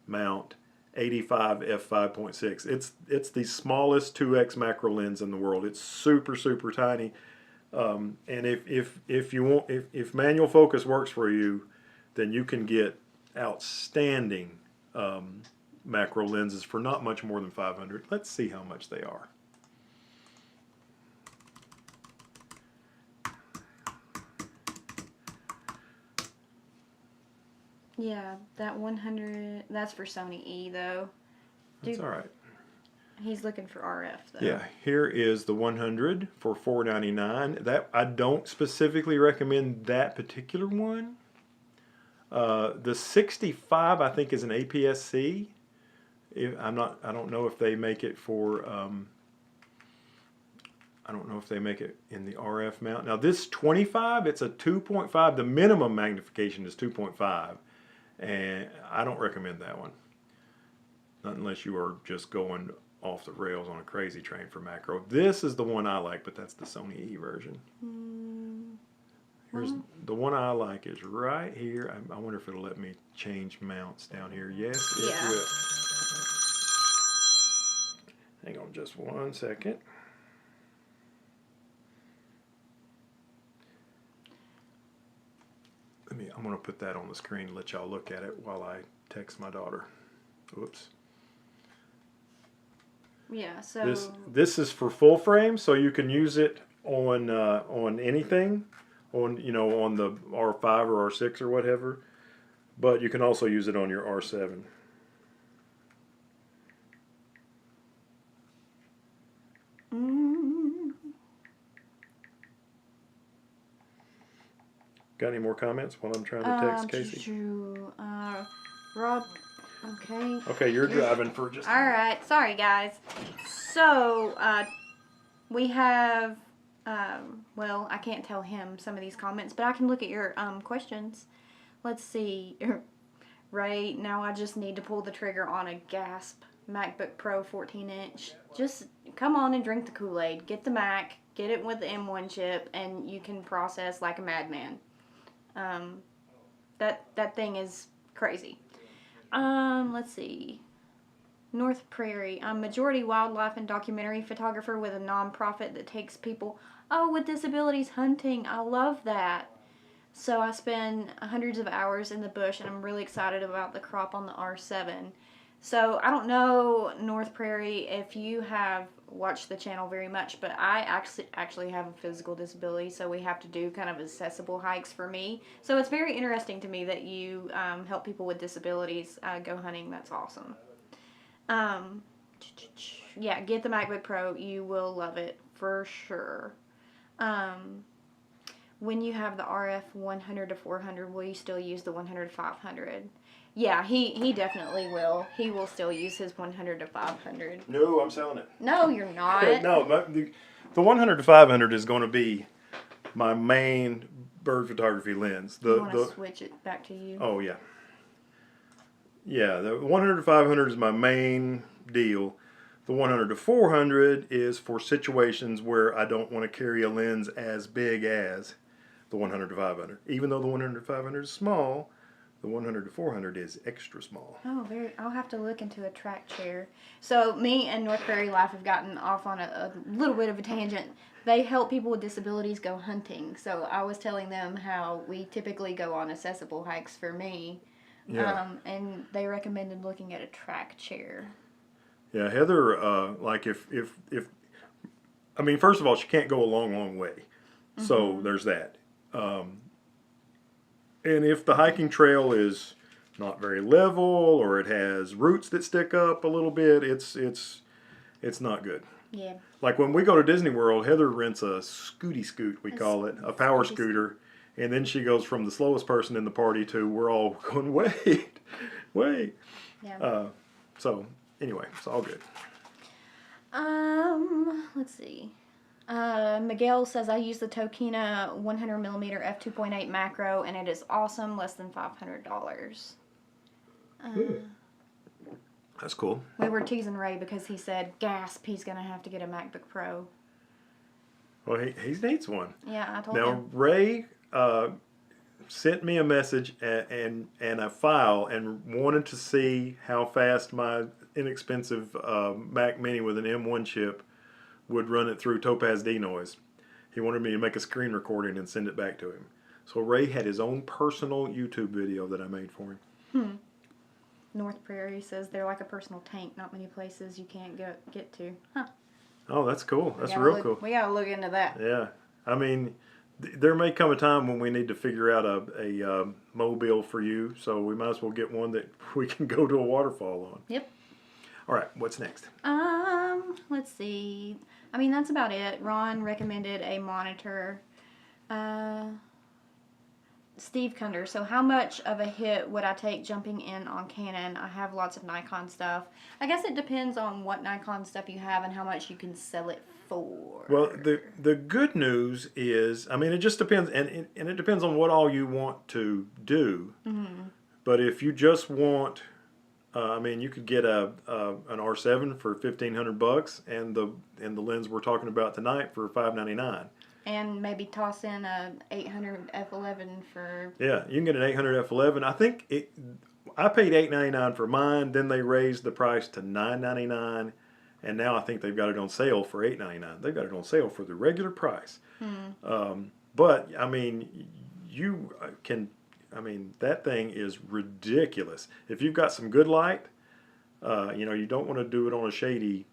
mount 85 f5.6. It's the smallest 2X macro lens in the world. It's super tiny. And if manual focus works for you, then you can get outstanding macro lenses for not much more than 500. Let's see how much they are. Yeah, that 100, that's for Sony E though. That's all right. He's looking for RF though. Yeah, here is the 100 for $499. That I don't specifically recommend that particular one. The 65 I think is an APS-C. I don't know if they make it for. I don't know if they make it in the RF mount. Now this 25, it's a 2.5. The minimum magnification is 2.5, and I don't recommend that one. Not unless you are just going off the rails on a crazy train for macro. This is the one I like, but that's the Sony E version. Here's the one I like is right here. I wonder if it'll let me change mounts down here. Yes, it will. Hang on just one second. I'm going to put that on the screen and let y'all look at it while I text my daughter. Oops. Yeah, so this is for full frame, so you can use it on anything, on the R5 or R6 or whatever, but you can also use it on your R7. Got any more comments while I'm trying to text Casey? Rob, okay. Okay, you're driving for just. All right, sorry guys. So we have, well, I can't tell him some of these comments, but I can look at your questions. Let's see. Ray, now I just need to pull the trigger on a gasp MacBook Pro 14-inch. Just come on and drink the Kool-Aid. Get the Mac, get it with the M1 chip, and you can process like a madman. That thing is crazy. Let's see. North Prairie. I'm majority wildlife and documentary photographer with a nonprofit that takes people, with disabilities hunting. I love that. So I spend hundreds of hours in the bush, and I'm really excited about the crop on the R7. So I don't know, North Prairie, if you have watched the channel very much, but I actually have a physical disability, so we have to do kind of accessible hikes for me. So it's very interesting to me that you help people with disabilities go hunting. That's awesome. Yeah, get the MacBook Pro. You will love it for sure. When you have the RF 100 to 400, will you still use the 100 to 500? Yeah, he definitely will. He will still use his 100 to 500. No, I'm selling it. No, you're not. No, the 100 to 500 is going to be my main bird photography lens. You want to switch it back to you? Oh, yeah. Yeah, the 100 to 500 is my main deal. The 100 to 400 is for situations where I don't want to carry a lens as big as the 100 to 500. Even though the 100 to 500 is small, the 100 to 400 is extra small. Oh, I'll have to look into a track chair. So me and North Prairie Life have gotten off on a little bit of a tangent. They help people with disabilities go hunting. So I was telling them how we typically go on accessible hikes for me. Yeah. And they recommended looking at a track chair. Yeah, Heather, like if I mean, first of all, she can't go a long way. Mm-hmm. So there's that. And if the hiking trail is not very level or it has roots that stick up a little bit, it's not good. Yeah. Like when we go to Disney World, Heather rents a scooty scoot, we call it, a power scooter. And then she goes from the slowest person in the party to we're all going, wait. Yeah. So anyway, it's all good. Let's see. Miguel says I use the Tokina 100mm f2.8 macro and it is awesome, less than $500. That's cool. We were teasing Ray because he said, gasp, he's going to have to get a MacBook Pro. Well, he needs one. Yeah, I told him. Now, Ray sent me a message and a file and wanted to see how fast my inexpensive Mac Mini with an M1 chip would run it through Topaz denoise. He wanted me to make a screen recording and send it back to him. So Ray had his own personal YouTube video that I made for him. North Prairie says they're like a personal tank. Not many places you can't get to. Huh. Oh, that's cool. That's real cool. We gotta look into that. Yeah. I mean, there may come a time when we need to figure out a mobile for you, so we might as well get one that we can go to a waterfall on. Yep. All right, what's next? Let's see. I mean, that's about it. Ron recommended a monitor. Steve Kunder. So how much of a hit would I take jumping in on Canon? I have lots of Nikon stuff. I guess it depends on what Nikon stuff you have and how much you can sell it for. Well, the good news is, I mean, it just depends, and it depends on what all you want to do. Mm-hmm. But if you just want, I mean, you could get an R7 for $1,500, and the lens we're talking about tonight for $599. And maybe toss in a 800 f11 for... Yeah, you can get an 800 f11. I think I paid $899 for mine. Then they raised the price to $999, and now I think they've got it on sale for $899. They've got it on sale for the regular price. But I mean, you can. I mean, that thing is ridiculous. If you've got some good light, you don't want to do it on a shady.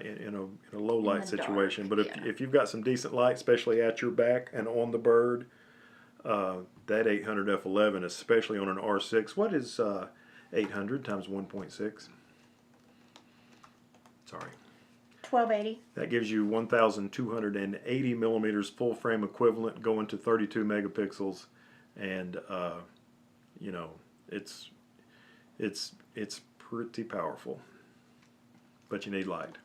In a low light situation, but if you've got some decent light, especially at your back and on the bird, that 800 f11, especially on an R6, what is 800 times 1.6? Sorry. 1280. That gives you 1,280 millimeters full frame equivalent, going to 32 megapixels, and it's pretty powerful. But you need light.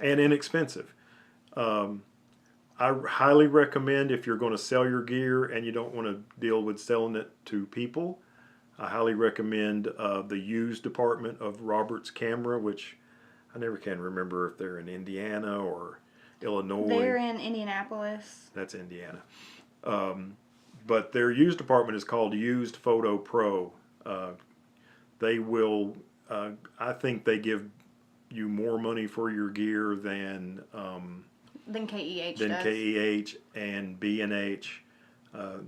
And inexpensive. I highly recommend, if you're going to sell your gear and you don't want to deal with selling it to people, I highly recommend the used department of Roberts Camera, which I never can remember if they're in Indiana or Illinois. They're in Indianapolis. That's Indiana. But their used department is called Used Photo Pro. They will, I think they give you more money for your gear than KEH than does. KEH and B&H. I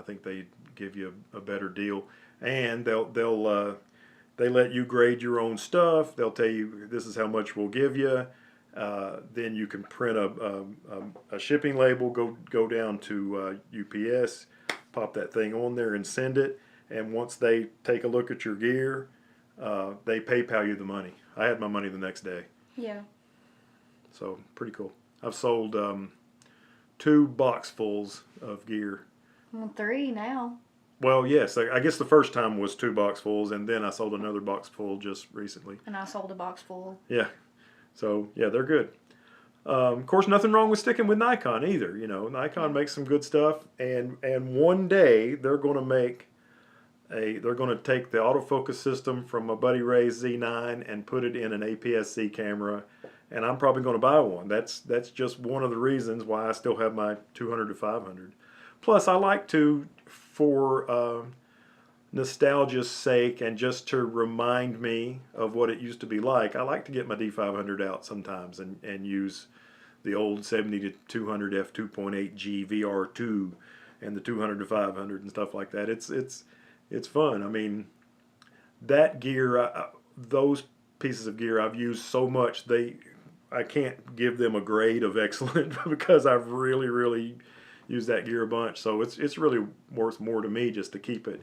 think they give you a better deal, and they let you grade your own stuff. They'll tell you this is how much we'll give you. Then you can print a shipping label, go down to UPS, pop that thing on there and send it. And once they take a look at your gear, they PayPal you the money. I had my money the next day. Yeah. So pretty cool. I've sold 2 boxfuls of gear. Well, 3 now. Well, yes, I guess the first time was 2 boxfuls, and then I sold another box full just recently. And I sold a box full. Yeah. So, yeah, they're good. Of course, nothing wrong with sticking with Nikon either. You know, Nikon makes some good stuff, and one day they're going to take the autofocus system from my buddy Ray's Z9 and put it in an APS-C camera, and I'm probably going to buy one. That's just one of the reasons why I still have my 200 to 500. Plus, I like to, for nostalgia's sake and just to remind me of what it used to be like, I like to get my D500 out sometimes and use the old 70 to 200 f2.8G VR2 and the 200 to 500 and stuff like that. It's fun. I mean, that gear, those pieces of gear I've used so much, I can't give them a grade of excellent because I've really used that gear a bunch. So it's really worth more to me just to keep it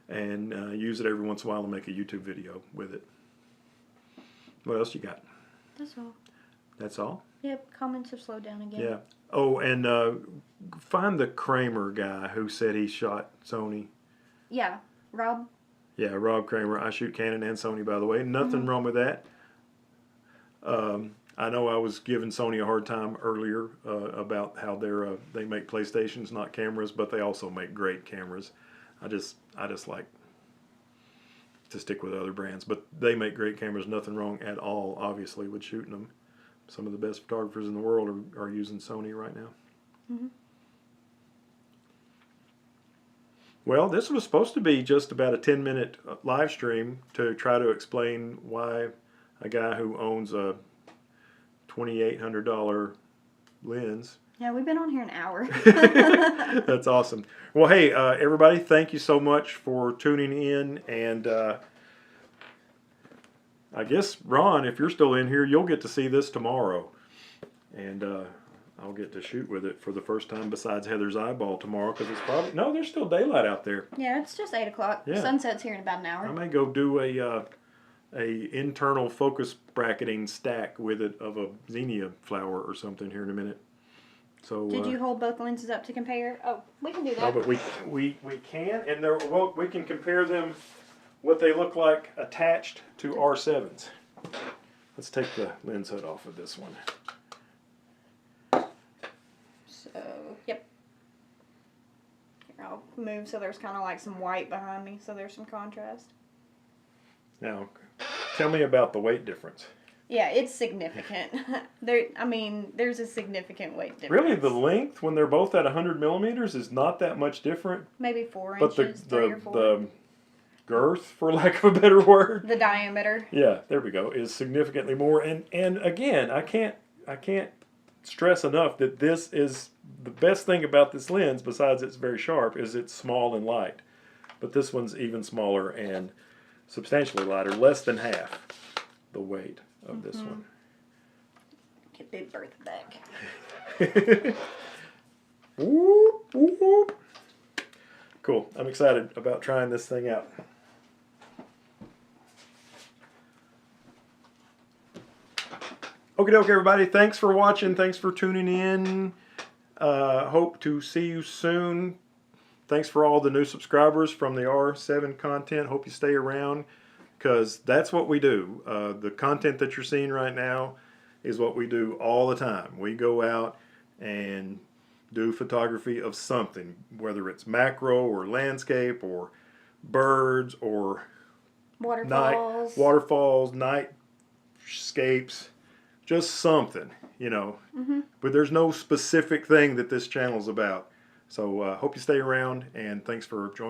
and use it every once in a while and make a YouTube video with it. What else you got? That's all. That's all? Yep, comments have slowed down again. Yeah. Oh, and find the Kramer guy who said he shot Sony. Yeah, Rob. Yeah, Rob Kramer. I shoot Canon and Sony, by the way. Nothing wrong with that. I know I was giving Sony a hard time earlier about how they make PlayStations, not cameras, but they also make great cameras. I just like to stick with other brands, but they make great cameras. Nothing wrong at all, obviously, with shooting them. Some of the best photographers in the world are using Sony right now. Mm-hmm. Well, this was supposed to be just about a 10-minute live stream to try to explain why a guy who owns a $2,800 lens. Yeah, we've been on here an hour. That's awesome. Well, hey, everybody, thank you so much for tuning in. And I guess, Ron, if you're still in here, you'll get to see this tomorrow. And I'll get to shoot with it for the first time besides Heather's eyeball tomorrow because it's probably... No, there's still daylight out there. Yeah, it's just 8 o'clock. Yeah. Sunset's here in about an hour. I may go do a internal focus bracketing stack with it of a zinnia flower or something here in a minute. So did you hold both lenses up to compare? Oh, we can do that. No, but we can, and we can compare them what they look like attached to R7s. Let's take the lens hood off of this one. So, yep. Here, I'll move so there's kind of like some white behind me, so there's some contrast. Now, tell me about the weight difference. Yeah, it's significant. There's a significant weight difference. Really, the length when they're both at 100 millimeters is not that much different. Maybe 4 but inches, 3 or 4. The girth, for lack of a better word. The diameter. Yeah, there we go. Is significantly more. And again, I can't stress enough that this is the best thing about this lens. Besides, it's very sharp. Is it's small and light, but this one's even smaller and substantially lighter, less than half the weight of this one. Get Big Bertha back. Whoop, whoop. Cool. I'm excited about trying this thing out. Okie doke, everybody. Thanks for watching. Thanks for tuning in. Hope to see you soon. Thanks for all the new subscribers from the R7 content. Hope you stay around because that's what we do. The content that you're seeing right now is what we do all the time. We go out and do photography of something, whether it's macro or landscape or birds or Waterfalls. waterfalls, nightscapes, just something, you know. But there's no specific thing that this channel is about. So hope you stay around, and thanks for joining